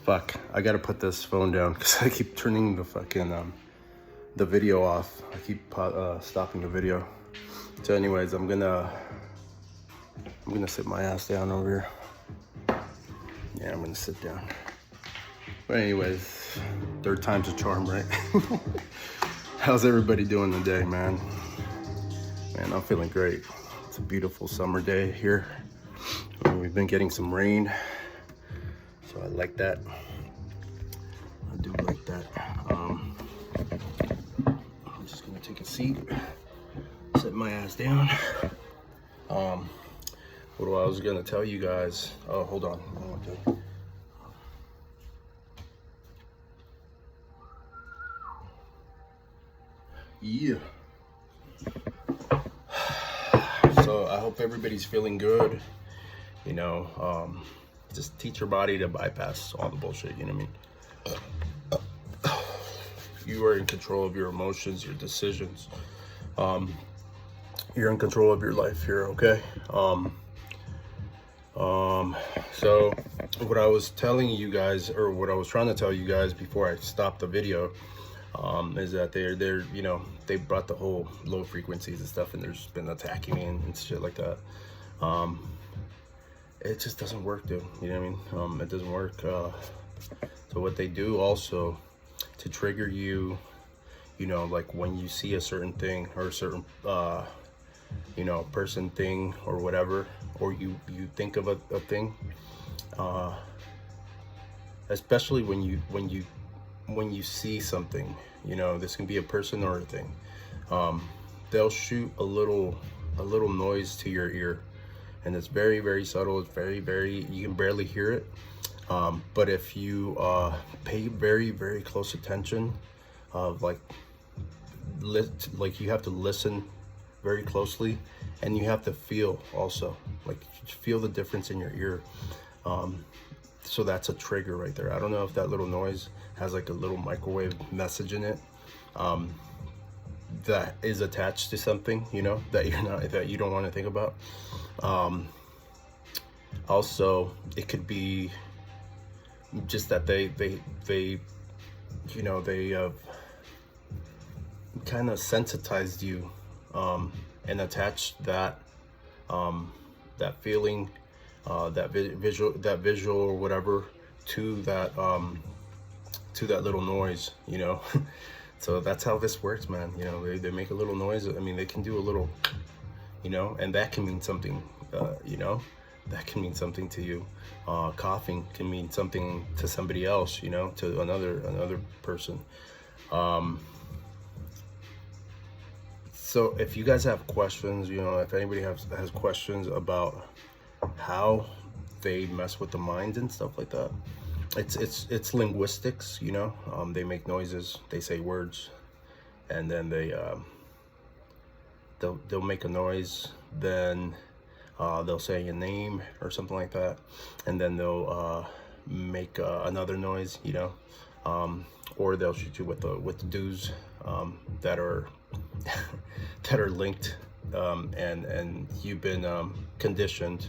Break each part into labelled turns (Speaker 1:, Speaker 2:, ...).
Speaker 1: Fuck, I gotta put this phone down because I keep turning the fucking the video off. I keep stopping the video. So anyways, I'm gonna sit my ass down over here. Yeah, I'm gonna sit down. But anyways, third time's a charm, right? How's everybody doing today, man? Man, I'm feeling great. It's a beautiful summer day here. We've been getting some rain, so I like that. I do like that. I'm just gonna take a seat, sit my ass down. What I was gonna tell you guys. Oh, hold on. Okay. Yeah. So I hope everybody's feeling good. You know, just teach your body to bypass all the bullshit. You know what I mean? You are in control of your emotions, your decisions. You're in control of your life here. Okay. So what I was telling you guys, or what I was trying to tell you guys before I stopped the video, is that they're you know, they brought the whole low frequencies and stuff, and there's been attacking me and shit like that. It just doesn't work, dude. You know what I mean? It doesn't work. So what they do also to trigger you, you know, like when you see a certain thing or a certain you know, person, thing, or whatever, or you think of a thing, especially when you see something, you know, this can be a person or a thing, they'll shoot a little noise to your ear, and it's very, very subtle. It's very, you can barely hear it, but if you pay very, very close attention, like you have to listen very closely, and you have to feel also, like, feel the difference in your ear. So that's a trigger right there. I don't know if that little noise has like a little microwave message in it, that is attached to something, you know, that you don't want to think about. Also, it could be just that they you know, they kind of sensitized you, and attached that that feeling, that visual or whatever to that little noise, you know. So that's how this works, man. You know, they make a little noise. I mean, they can do a little, you know, and that can mean something, you know, that can mean something to you. Coughing can mean something to somebody else, you know, to another person. So if you guys have questions, you know, if anybody has questions about how they mess with the mind and stuff like that, it's linguistics, you know. They make noises, they say words, and then they'll make a noise, then they'll say your name or something like that, and then they'll make another noise, you know, or they'll shoot you with the dues that are that are linked, and you've been conditioned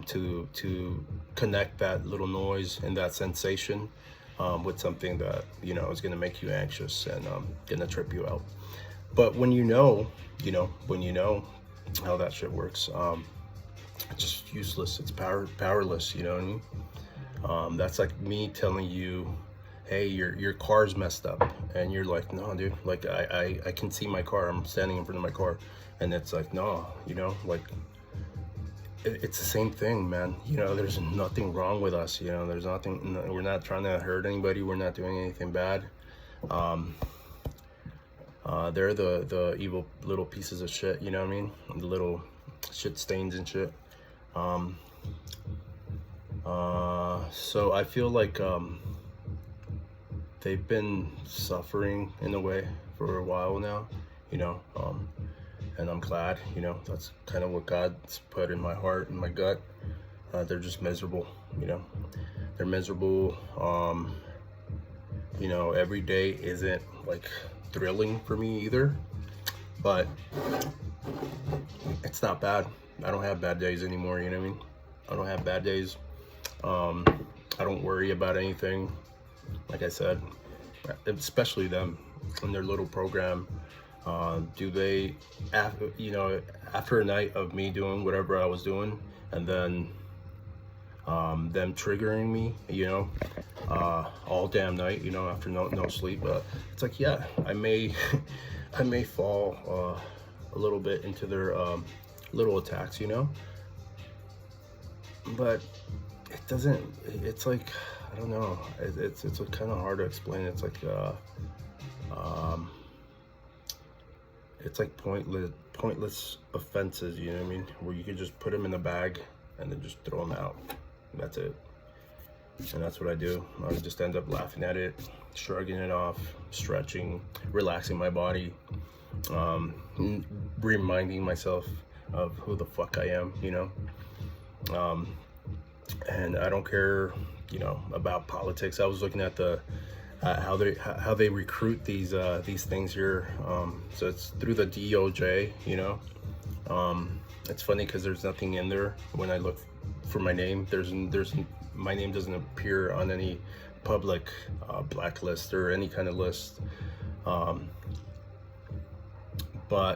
Speaker 1: to connect that little noise and that sensation with something that, you know, is going to make you anxious and going to trip you out. But when you know how that shit works, it's just useless. It's powerless, you know what I mean? That's like me telling you, hey, your car's messed up, and you're like, no, dude, like I can see my car, I'm standing in front of my car, and it's like, no, you know, like it's the same thing, man. You know, there's nothing wrong with us, you know, there's nothing, we're not trying to hurt anybody, we're not doing anything bad. They're the evil little pieces of shit, you know what I mean, the little shit stains and shit. So I feel like they've been suffering in a way for a while now, you know, and I'm glad, you know, that's kind of what God's put in my heart and my gut. They're just miserable, you know, they're miserable. You know, every day isn't like thrilling for me either, but it's not bad. I don't have bad days anymore, you know what I mean? I don't have bad days. I don't worry worry about anything. Like I said, especially them in their little program. Do they, after a night of me doing whatever I was doing, and then them triggering me, all damn night, after no sleep, it's like, yeah, I may I may fall a little bit into their little attacks, but it doesn't, it's like, I don't know, it's kind of hard to explain. It's like pointless offenses, you know what I mean, where you could just put them in a bag and then just throw them out. That's it. And that's what I do. I just end up laughing at it, shrugging it off, stretching, relaxing my body, reminding myself of who the fuck I am, and I don't care, about politics. I was looking at the how they recruit these things here. So it's through the DOJ, It's funny because there's nothing in there when I look for my name. There's my name doesn't appear on any public blacklist or any kind of list. But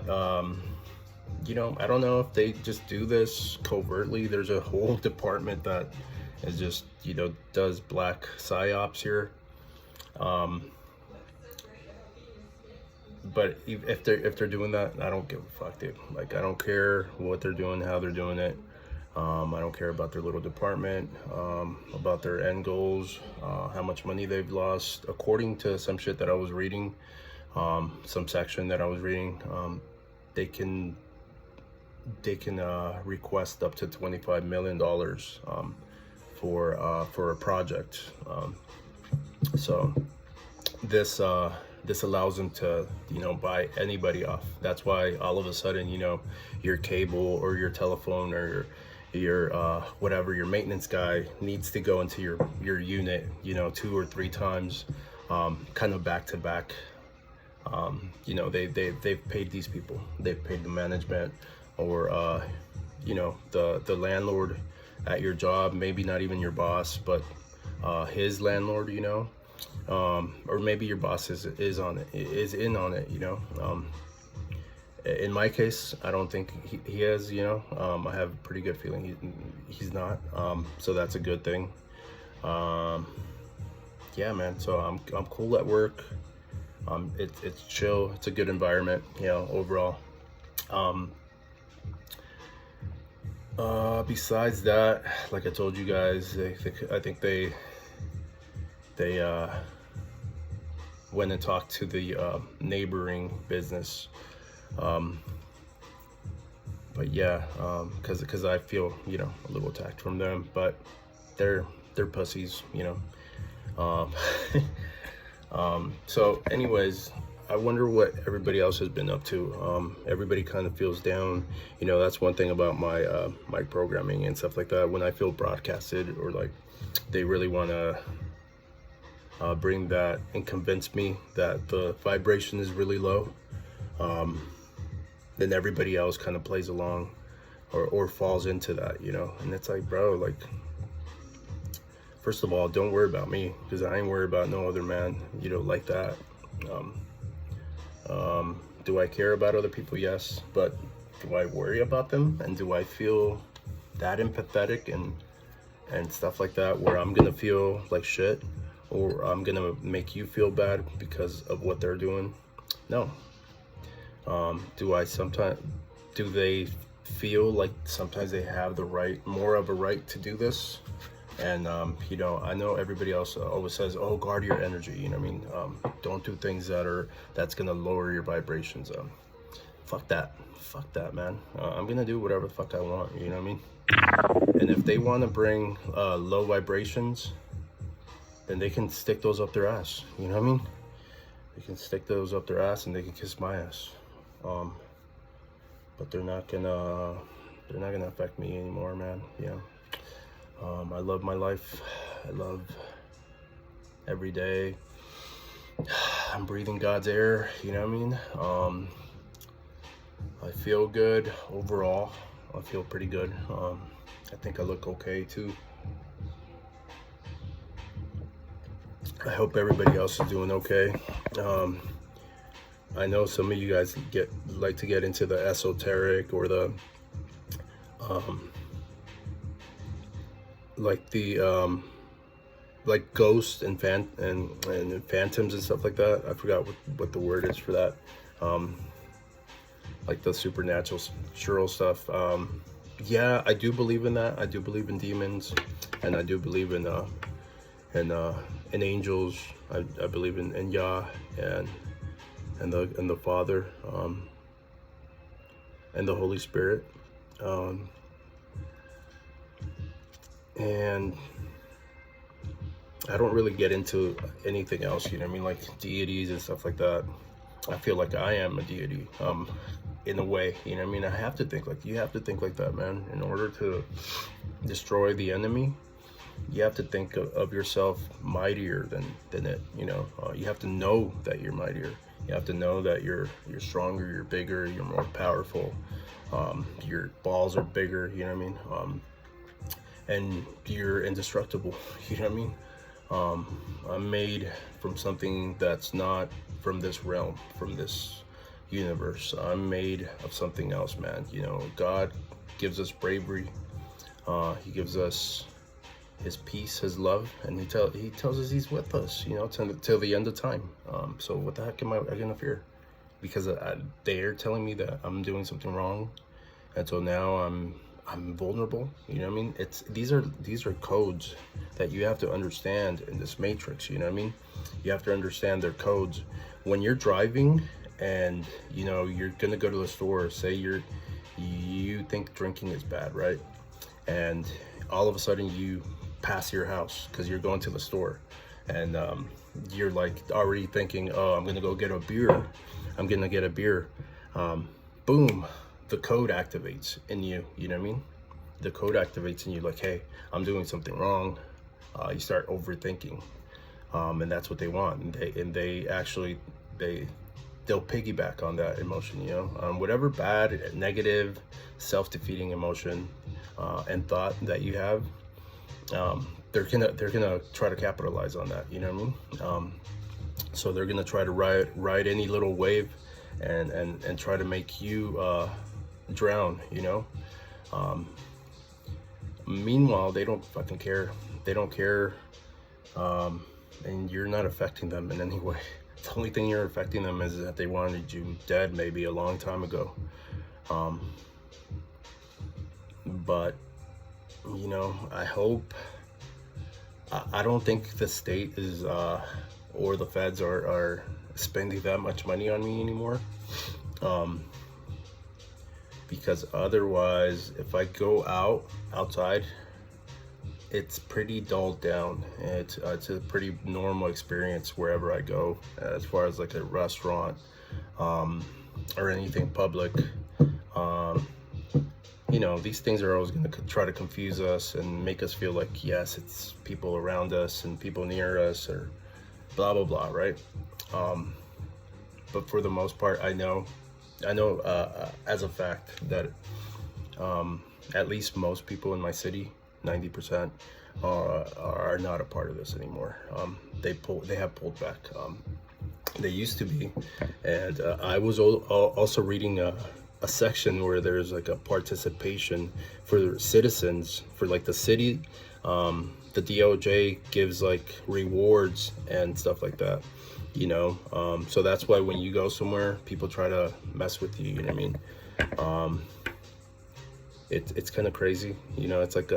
Speaker 1: I don't know if they just do this covertly. There's a whole department that is just, does black psyops here. But if they're doing that, I don't give a fuck, dude. Like, I don't care what they're doing, how they're doing it. I don't care about their little department, about their end goals, how much money they've lost. According to some shit that I was reading, some section that I was reading, they can request up to $25 million for a project. So this allows them to, buy anybody off. That's why all of a sudden, your cable or your telephone or your whatever, your maintenance guy needs to go into your unit, 2 or 3 times, kind of back to back. They've paid these people. They've paid the management or the landlord at your job, maybe not even your boss, but his landlord, or maybe your boss is in on it, In my case, I don't think he is, I have a pretty good feeling he's not, so that's a good thing. Yeah, man, so I'm cool at work. It's chill, it's a good environment, overall. Besides that, like I told you guys, I think they went and talked to the neighboring business. But yeah, because I feel, a little attacked from them, but they're pussies, So anyways, I wonder what everybody else has been up to. Everybody kind of feels down. That's one thing about my programming and stuff like that. When I feel broadcasted, or like they really want to bring that and convince me that the vibration is really low, then everybody else kind of plays along or falls into that, and it's like, bro, like, first of all, don't worry about me, because I ain't worried about no other man, like that. Do I care about other people? Yes, but do I worry about them? And do I feel that empathetic and stuff like that, where I'm gonna feel like shit, or I'm gonna make you feel bad because of what they're doing? No. Do they feel like sometimes they have more of a right to do this? And I know everybody else always says, oh, guard your energy, don't do things that's gonna lower your vibrations. Fuck that, man. I'm gonna do whatever the fuck I want, and if they want to bring low vibrations, then they can stick those up their ass, they can stick those up their ass and they can kiss my ass. But they're not gonna affect me anymore, man. I love my life. I love every day. I'm breathing God's air, I feel good overall. I feel pretty good. I think I look okay too. I hope everybody else is doing okay. I know some of you guys like to get into the esoteric or the like ghosts and phantoms and stuff like that. I forgot what the word is for that. Like the supernatural stuff. Yeah, I do believe in that. I do believe in demons, and I do believe in angels. I believe in Yah and the Father, and the Holy Spirit, and I don't really get into anything else, you know what I mean, like deities and stuff like that. I feel like I am a deity, in a way, you know what I mean. You have to think like that, man. In order to destroy the enemy, you have to think of yourself mightier than it, you know. You have to know that you're mightier. You have to know that you're stronger, you're bigger, you're more powerful. Your balls are bigger, you know what I mean. And you're indestructible, you know what I mean. I'm made from something that's not from this realm, from this universe. I'm made of something else, man. You know, God gives us bravery. He gives us his peace, his love, and he tells us he's with us, you know, till the end of time. So what the heck am I gonna fear? Because they're telling me that I'm doing something wrong, and so now I'm vulnerable, you know what I mean. These are codes that you have to understand in this matrix, you know what I mean. You have to understand their codes. When you're driving and you know you're gonna go to the store, say you think drinking is bad, right? And all of a sudden you pass your house because you're going to the store, and you're like already thinking, oh, I'm gonna get a beer. Boom, the code activates in you, you know what I mean. The code activates in you, like, hey, I'm doing something wrong. You start overthinking, and that's what they want, and they'll piggyback on that emotion, you know. Whatever bad, negative, self-defeating emotion and thought that you have, they're gonna try to capitalize on that, you know what I mean. So they're gonna try to ride any little wave and try to make you drown, you know. Meanwhile, they don't fucking care. They don't care, and you're not affecting them in any way. The only thing you're affecting them is that they wanted you dead maybe a long time ago. But you know, I don't think the state is or the feds are spending that much money on me anymore. Because otherwise, if I go outside, it's pretty dulled down. It's a pretty normal experience wherever I go, as far as like a restaurant or anything public. You know, these things are always going to try to confuse us and make us feel like, yes, it's people around us and people near us or blah blah blah, right? But for the most part, I know as a fact that at least most people in my city, 90%, are not a part of this anymore. They have pulled back. They used to be, and I was also reading a section where there's like a participation for citizens, for like the city. The DOJ gives like rewards and stuff like that, you know. So that's why when you go somewhere, people try to mess with you, you know what I mean. It's kind of crazy, you know. It's like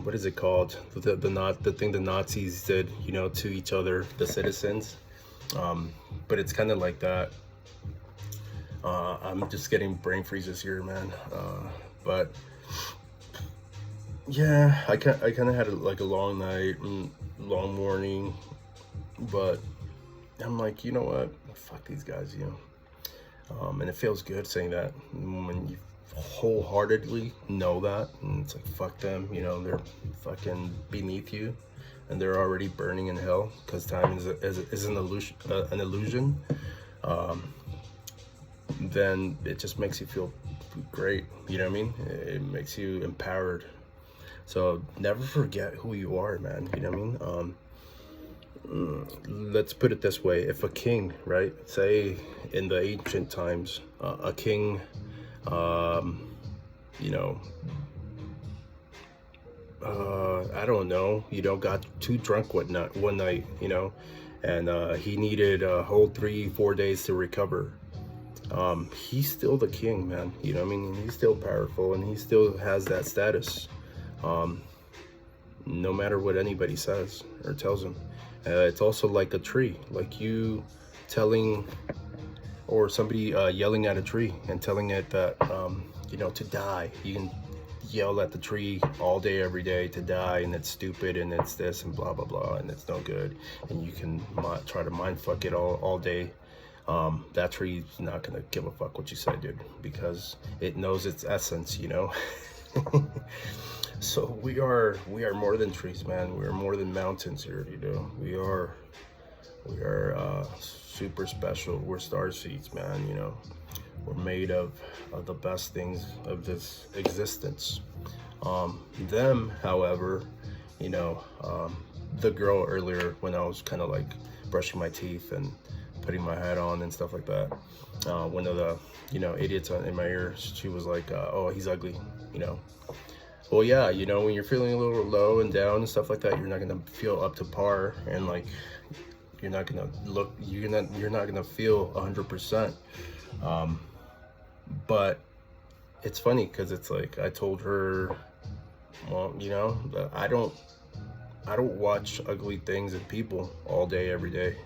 Speaker 1: what is it called, the thing the Nazis did, you know, to each other, the citizens. But it's kind of like that. I'm just getting brain freezes here, man. But yeah, I kind of had like a long night and long morning, but I'm like, you know what, fuck these guys, you know. And it feels good saying that when you wholeheartedly know that, and it's like, fuck them, you know, they're fucking beneath you and they're already burning in hell because time is an illusion. Then it just makes you feel great, you know what I mean. It makes you empowered. So never forget who you are, man. You know what I mean? Let's put it this way. If a king, right, say in the ancient times, a king, you know, I don't know, got too drunk one night, and he needed a whole 3-4 days to recover. He's still the king, man. You know what I mean? He's still powerful, and he still has that status. No matter what anybody says or tells him. It's also like a tree, like you telling, or somebody yelling at a tree and telling it that, to die. You can yell at the tree all day, every day to die, and it's stupid, and it's this, and blah, blah, blah, and it's no good. And you can try to mind fuck it all day. That tree's not gonna give a fuck what you say, dude, because it knows its essence, So we are more than trees, man. We are more than mountains here, We are super special. We're star seeds, man. We're made of the best things of this existence. Them, however, the girl earlier, when I was kind of like brushing my teeth and putting my hat on and stuff like that, one of the idiots in my ear, she was like, oh, he's ugly. Well, yeah, when you're feeling a little low and down and stuff like that, you're not gonna feel up to par, and like you're not gonna feel 100%. But it's funny because it's like I told her, well, I don't watch ugly things in people all day, every day,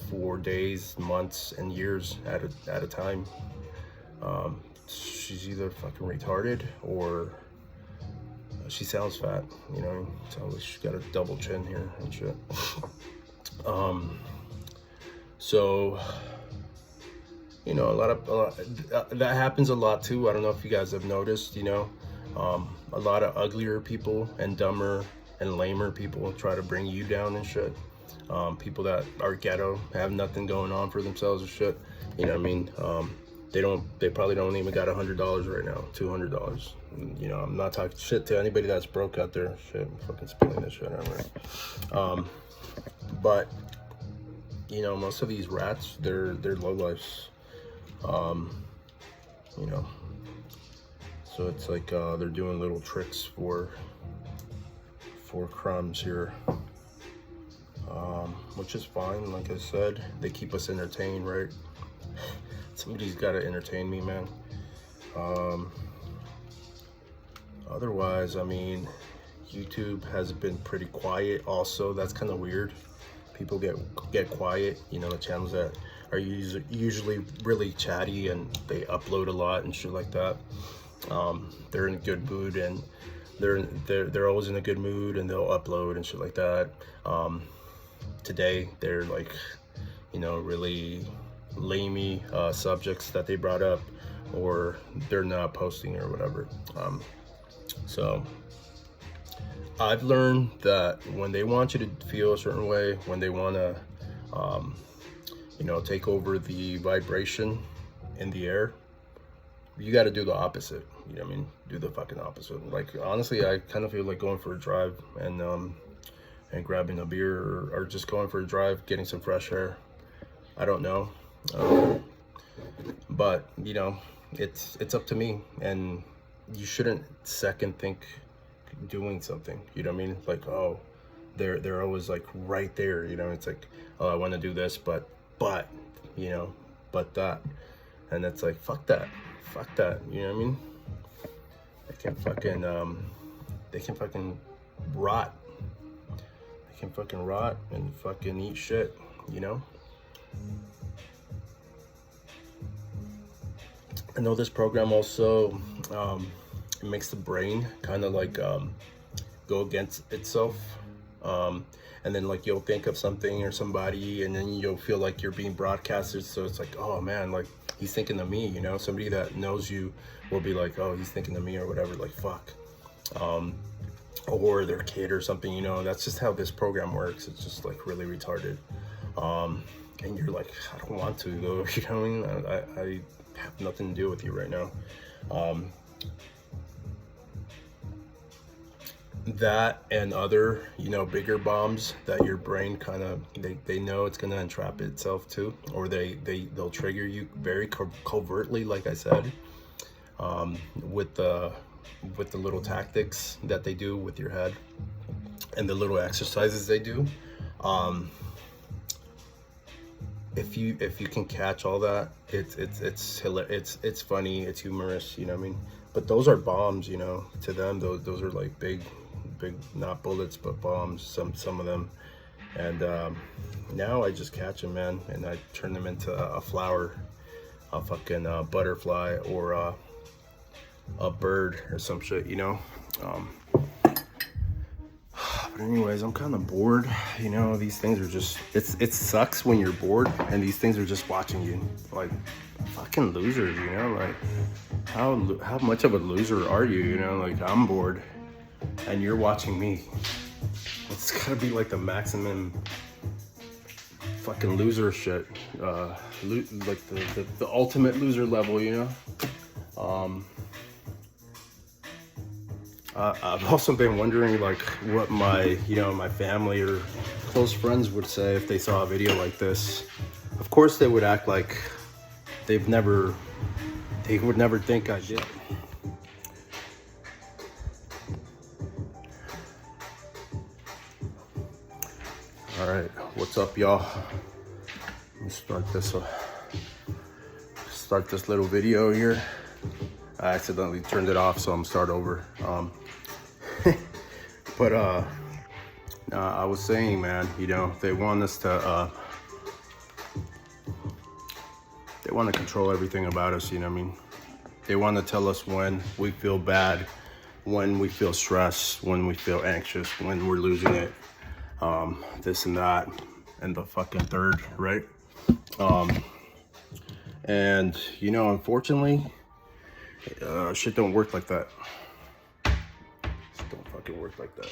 Speaker 1: for days, months, and years at a time. She's either fucking retarded or she sounds fat, so she's got a double chin here and shit. So a lot that happens a lot too. I don't know if you guys have noticed, a lot of uglier people and dumber and lamer people try to bring you down and shit. People that are ghetto, have nothing going on for themselves and shit. They probably don't even got $100 right now, $200. I'm not talking shit to anybody that's broke out there. Shit, I'm fucking spilling this shit everywhere. But most of these rats, they're lowlifes. So it's like they're doing little tricks for crumbs here, which is fine. Like I said, they keep us entertained, right? Somebody's got to entertain me, man. Otherwise, I mean, YouTube has been pretty quiet also. That's kind of weird. People get quiet, the channels that are usually really chatty and they upload a lot and shit like that. They're in a good mood, and they're always in a good mood, and they'll upload and shit like that. Today they're like, really lamey subjects that they brought up, or they're not posting or whatever. So I've learned that when they want you to feel a certain way, when they want to take over the vibration in the air, you got to do the opposite. Do the fucking opposite. Like, honestly, I kind of feel like going for a drive and grabbing a beer, or just going for a drive, getting some fresh air. I don't know. But it's up to me, and you shouldn't second think doing something. Like, oh, they're always like right there. It's like, oh, I want to do this, but that, and it's like, fuck that. You know what I mean? They can fucking rot. They can fucking rot and fucking eat shit. I know this program also it makes the brain kind of like go against itself, and then like you'll think of something or somebody, and then you'll feel like you're being broadcasted. So it's like, oh man, like he's thinking of me. Somebody that knows you will be like, oh, he's thinking of me or whatever. Like, fuck. Or their kid or something. That's just how this program works. It's just like really retarded. And you're like, I don't want to go. I have nothing to do with you right now. that and other, you know, bigger bombs that your brain kind of, they know it's going to entrap itself to, or they'll trigger you very covertly, like I said, with the little tactics that they do with your head and the little exercises they do. If you can catch all that, it's funny, it's humorous, you know what I mean? But those are bombs, you know, to them. Those are like big, not bullets, but bombs, some of them. And now I just catch them, man, and I turn them into a flower, a fucking butterfly, or a bird or some shit, you know? But anyways, I'm kind of bored, you know. These things are just, it sucks when you're bored and these things are just watching you, like fucking losers, you know. Like how much of a loser are you, you know? Like, I'm bored and you're watching me. It's gotta be like the maximum fucking loser shit, like the ultimate loser level, you know. I've also been wondering, like, what my family or close friends would say if they saw a video like this. Of course, they would act like they would never think I did. All right, what's up, y'all? Let me start this little video here. I accidentally turned it off, so I'm start over. But I was saying, man, you know, they want us to they want to control everything about us, you know what I mean? They want to tell us when we feel bad, when we feel stressed, when we feel anxious, when we're losing it, this and that, and the fucking third, right? And you know, unfortunately, shit don't work like that. Shit don't fucking work like that.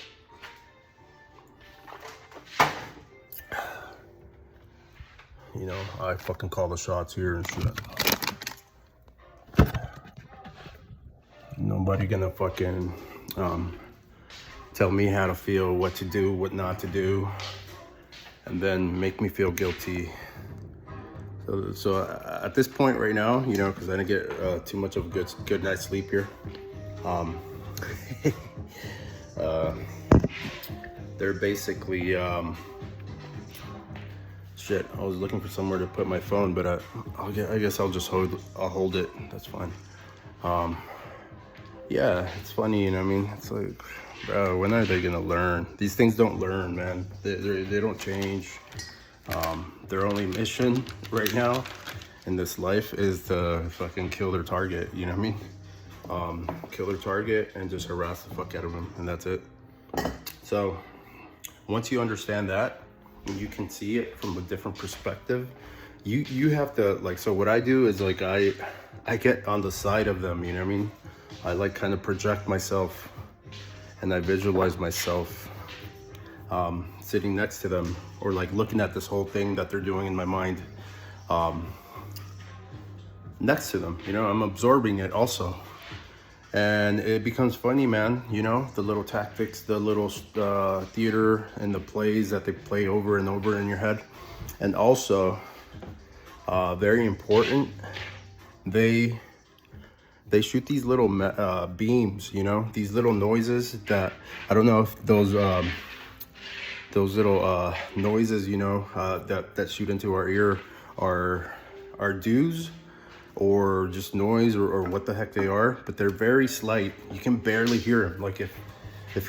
Speaker 1: You know, I fucking call the shots here and shit. Nobody gonna fucking tell me how to feel, what to do, what not to do, and then make me feel guilty. So at this point right now, you know, because I didn't get too much of a good night's sleep here, they're basically shit. I was looking for somewhere to put my phone, but I guess I'll just hold it. That's fine. Yeah, it's funny, you know what I mean? It's like, bro, when are they gonna learn? These things don't learn, man. They don't change. Their only mission right now in this life is to fucking kill their target, you know what I mean? Kill their target and just harass the fuck out of them, and that's it. So once you understand that, and you can see it from a different perspective, you have to, like, so what I do is, like, I get on the side of them, you know what I mean? I like kind of project myself and I visualize myself sitting next to them, or like looking at this whole thing that they're doing in my mind, next to them, you know. I'm absorbing it also, and it becomes funny, man, you know, the little tactics, the little theater and the plays that they play over and over in your head. And also very important, they shoot these little beams, you know, these little noises that, I don't know if those little noises, you know, that shoot into our ear are dews or just noise, or what the heck they are, but they're very slight. You can barely hear them. Like, if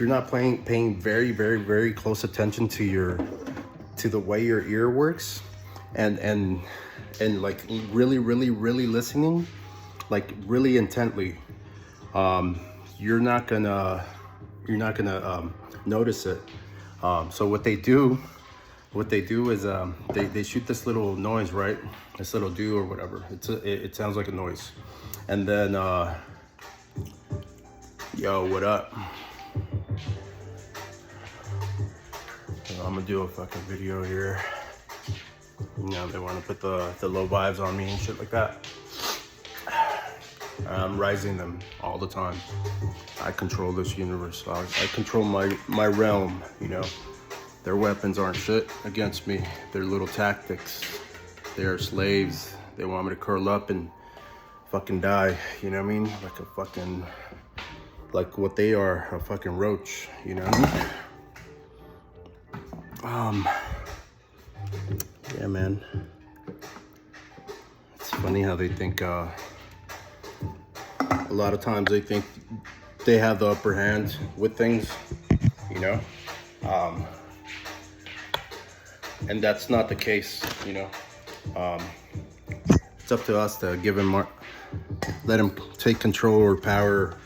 Speaker 1: you're not paying very, very, very close attention to the way your ear works, and like really, really, really listening, like really intently, you're not gonna notice it. So what they do is they shoot this little noise, right? This little dew or whatever. It sounds like a noise, and then yo, what up? I'm gonna do a fucking video here. You know, they want to put the low vibes on me and shit like that. I'm rising them all the time. I control this universe. I control my realm, you know. Their weapons aren't shit against me. They're little tactics. They are slaves. They want me to curl up and fucking die, you know what I mean? Like a fucking, like what they are, a fucking roach, you know what I mean? Yeah, man. It's funny how they think, a lot of times they think they have the upper hand with things, you know? And that's not the case, you know? It's up to us to give him more, let him take control or power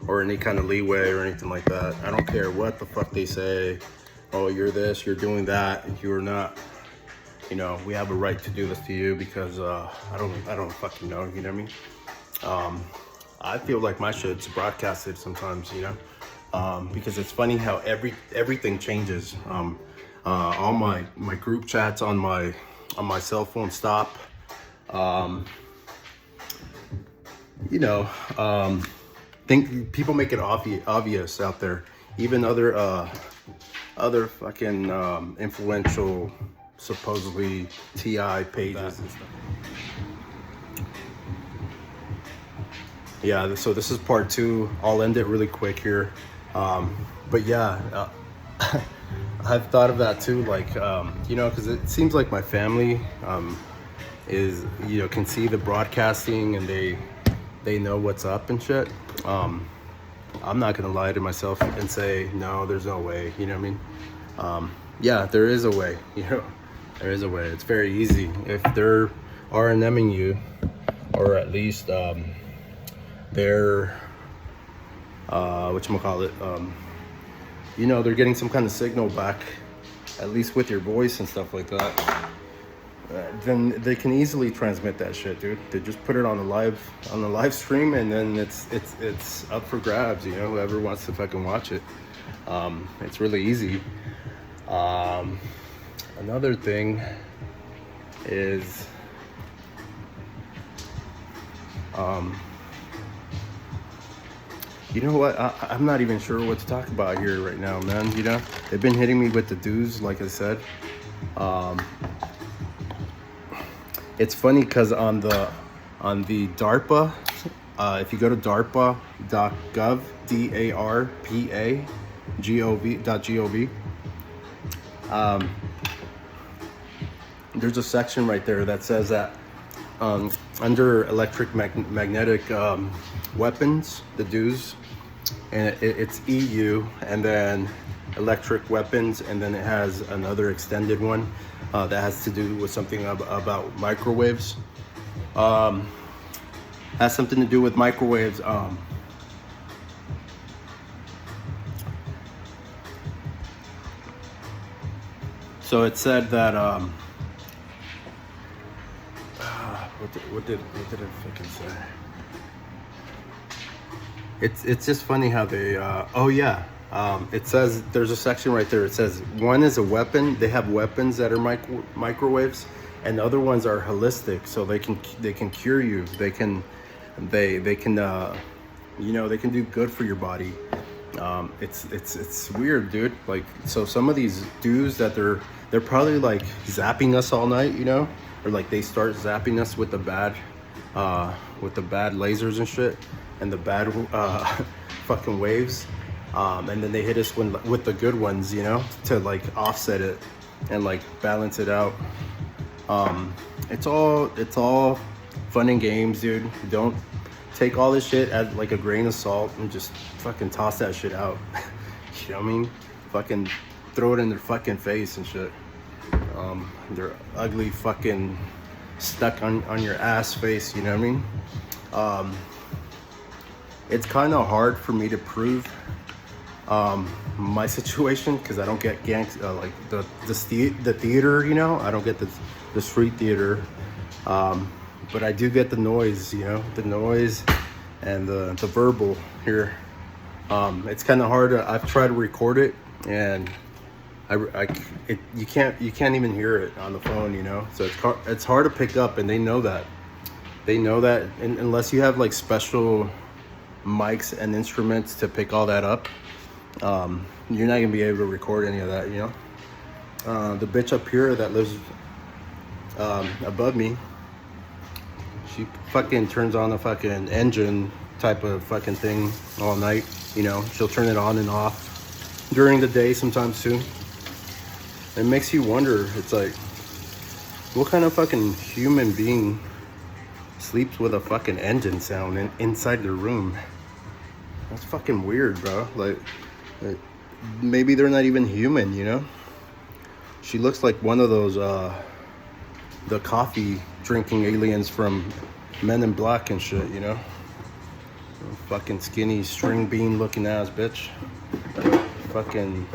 Speaker 1: or any kind of leeway or anything like that. I don't care what the fuck they say. Oh, you're this, you're doing that, you're not. You know, we have a right to do this to you because I don't fucking know, you know what I mean? I feel like my shit's broadcasted sometimes, you know? Because it's funny how everything changes. All my group chats on my cell phone stop. You know, think people make it obvious out there. Even other fucking influential, supposedly TI pages and stuff. Yeah, so this is part 2. I'll end it really quick here. But yeah, I've thought of that too, like, you know, because it seems like my family is, you know, can see the broadcasting and they know what's up and shit. I'm not gonna lie to myself and say, no, there's no way, you know what I mean? Yeah, there is a way, you know, there is a way. It's very easy. If they're RNMing you, or at least they're, whatchamacallit, you know, they're getting some kind of signal back, at least with your voice and stuff like that, then they can easily transmit that shit, dude. They just put it on the live stream, and then it's up for grabs, you know, whoever wants to fucking watch it. It's really easy. Another thing is, you know what? I'm not even sure what to talk about here right now, man. You know, they've been hitting me with the dues, like I said. It's funny because on the DARPA, if you go to darpa.gov, DARPA.gov, there's a section right there that says that under electromagnetic weapons, the dues, and it's EU, and then electric weapons, and then it has another extended one that has to do with something about microwaves. Has something to do with microwaves. So it said that what did it fucking say? It's just funny how they oh yeah, it says there's a section right there. It says one is a weapon. They have weapons that are microwaves, and other ones are holistic, so they can cure you. They can you know, they can do good for your body. It's weird, dude. Like, so some of these dudes that they're probably like zapping us all night, you know, or like they start zapping us with the bad lasers and shit, and the bad fucking waves, and then they hit us with the good ones, you know, to like offset it and like balance it out. It's all fun and games, dude. Don't take all this shit as like a grain of salt and just fucking toss that shit out. You know what I mean? Fucking throw it in their fucking face and shit. Their ugly fucking stuck on your ass face, you know what I mean? It's kind of hard for me to prove my situation because I don't get gangs like the theater, you know. I don't get the street theater, but I do get the noise, you know, the noise and the verbal here. It's kind of hard. I've tried to record it, and you can't even hear it on the phone, you know. So it's hard to pick up, and they know that. They know that, and unless you have like special mics and instruments to pick all that up, you're not gonna be able to record any of that, you know. The bitch up here that lives above me, she fucking turns on a fucking engine type of fucking thing all night, you know. She'll turn it on and off during the day sometimes too. It makes you wonder, it's like, what kind of fucking human being sleeps with a fucking engine sound inside their room? That's fucking weird, bro. Like, maybe they're not even human, you know? She looks like one of those, the coffee drinking aliens from Men in Black and shit, you know? Fucking skinny string bean looking ass bitch. Fucking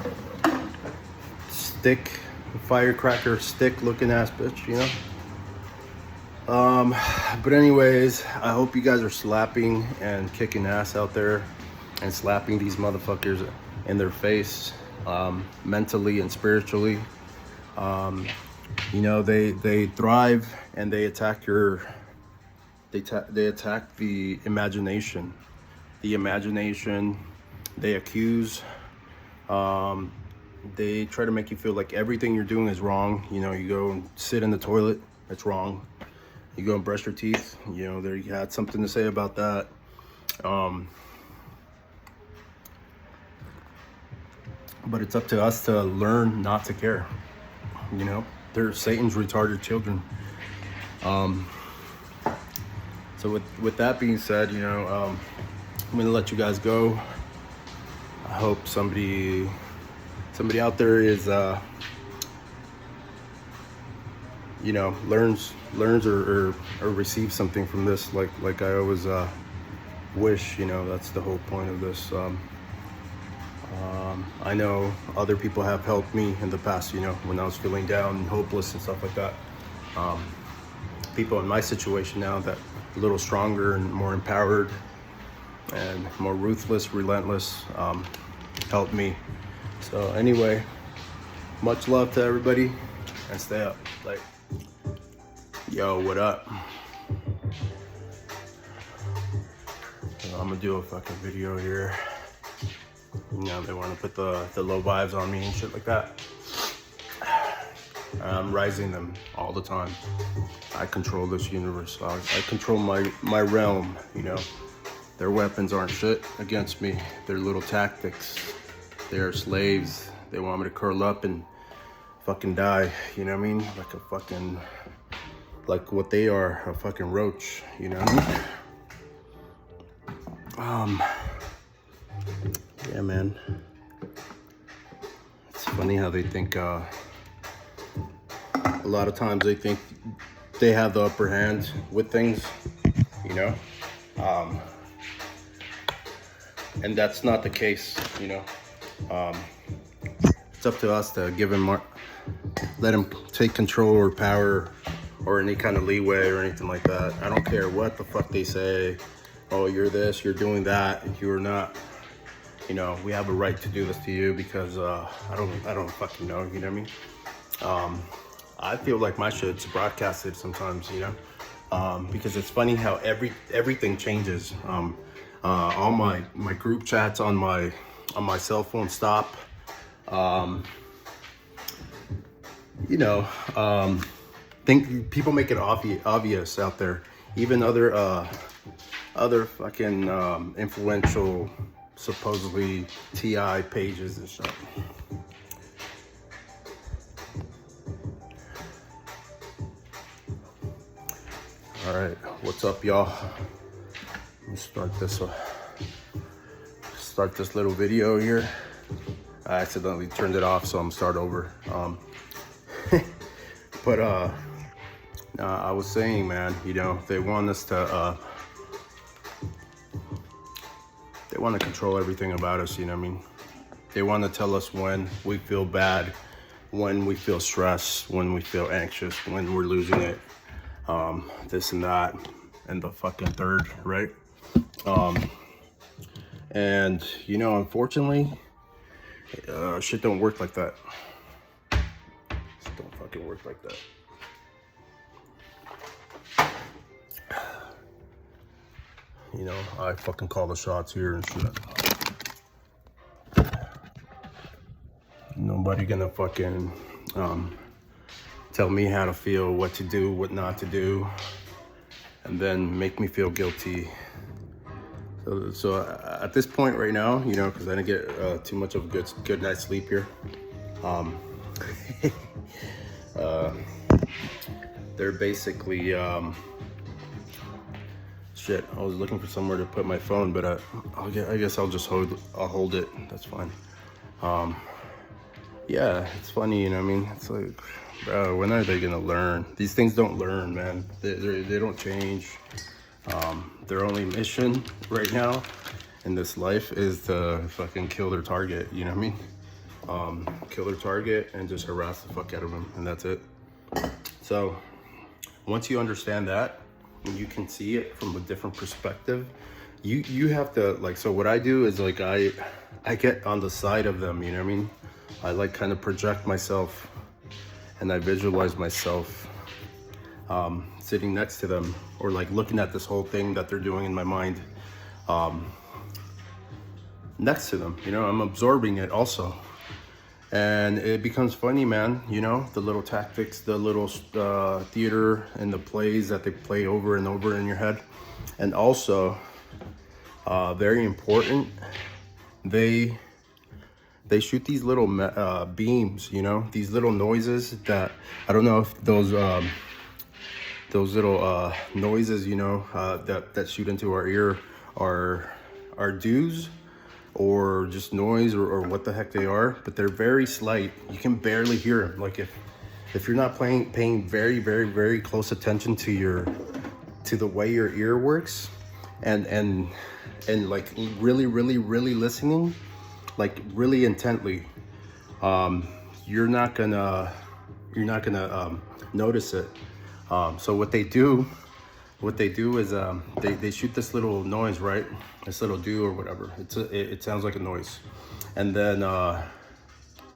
Speaker 1: stick, firecracker stick looking ass bitch, you know? But anyways, I hope you guys are slapping and kicking ass out there and slapping these motherfuckers in their face, mentally and spiritually. You know, they thrive and they attack they attack the imagination. They accuse, they try to make you feel like everything you're doing is wrong. You know, you go and sit in the toilet, it's wrong. You go and brush your teeth, you know, there you had something to say about that. But it's up to us to learn not to care, you know. They're Satan's retarded children. So with that being said, you know, I'm gonna let you guys go. I hope somebody out there is you know, learns or receives something from this, like I always wish, you know. That's the whole point of this. I know other people have helped me in the past, you know, when I was feeling down and hopeless and stuff like that. People in my situation now that are a little stronger and more empowered and more ruthless, relentless, helped me. So anyway, much love to everybody and stay up. Like, yo, what up? I'm gonna do a fucking video here. You know, they want to put the low vibes on me and shit like that. I'm rising them all the time. I control this universe. I control my realm, you know. Their weapons aren't shit against me. They're little tactics. They're slaves. They want me to curl up and fucking die, you know what I mean? Like a fucking, like what they are, a fucking roach, you know what I mean? Yeah, man. It's funny how they think, a lot of times they think they have the upper hand with things, you know? And that's not the case, you know? It's up to us to give him more, let him take control or power or any kind of leeway or anything like that. I don't care what the fuck they say. Oh, you're this, you're doing that, and you're not. You know, we have a right to do this to you because I don't fucking know, you know what I mean? I feel like my shit's broadcasted sometimes, you know? Because it's funny how everything changes. All my group chats on my cell phone stop. You know, think people make it obvious out there. Even other fucking influential, supposedly TI pages and stuff. All right, what's up, y'all? Let me start this little video here. I accidentally turned it off, so I'm gonna start over. But I was saying, man, you know, they want us to they want to control everything about us, you know what I mean? They want to tell us when we feel bad, when we feel stressed, when we feel anxious, when we're losing it, this and that, and the fucking third, right? And, you know, unfortunately, shit don't work like that. Shit don't fucking work like that. You know, I fucking call the shots here and shit. Nobody gonna fucking tell me how to feel, what to do, what not to do, and then make me feel guilty. So at this point right now, you know, because I didn't get too much of a good night's sleep here. They're basically shit. I was looking for somewhere to put my phone, but I guess I'll just hold it. That's fine. Yeah, it's funny, you know what I mean? It's like, bro, when are they gonna learn? These things don't learn, man. They don't change. Their only mission right now in this life is to fucking kill their target, you know what I mean? Kill their target and just harass the fuck out of them, and that's it. So once you understand that, and you can see it from a different perspective, you have to, like, so what I do is, like, I get on the side of them, you know what I mean? I like kind of project myself, and I visualize myself sitting next to them, or like looking at this whole thing that they're doing in my mind next to them, you know. I'm absorbing it also, and it becomes funny, man, you know, the little tactics, the little theater and the plays that they play over and over in your head. And also very important, they shoot these little beams, you know, these little noises that, I don't know if those little noises, you know, that shoot into our ear are dews or just noise, or what the heck they are, but they're very slight. You can barely hear them. Like if you're not paying very, very, very close attention to the way your ear works, and like really, really, really listening, like really intently, you're not gonna notice it. So what they do is they shoot this little noise, right? This little dew or whatever. It sounds like a noise, and then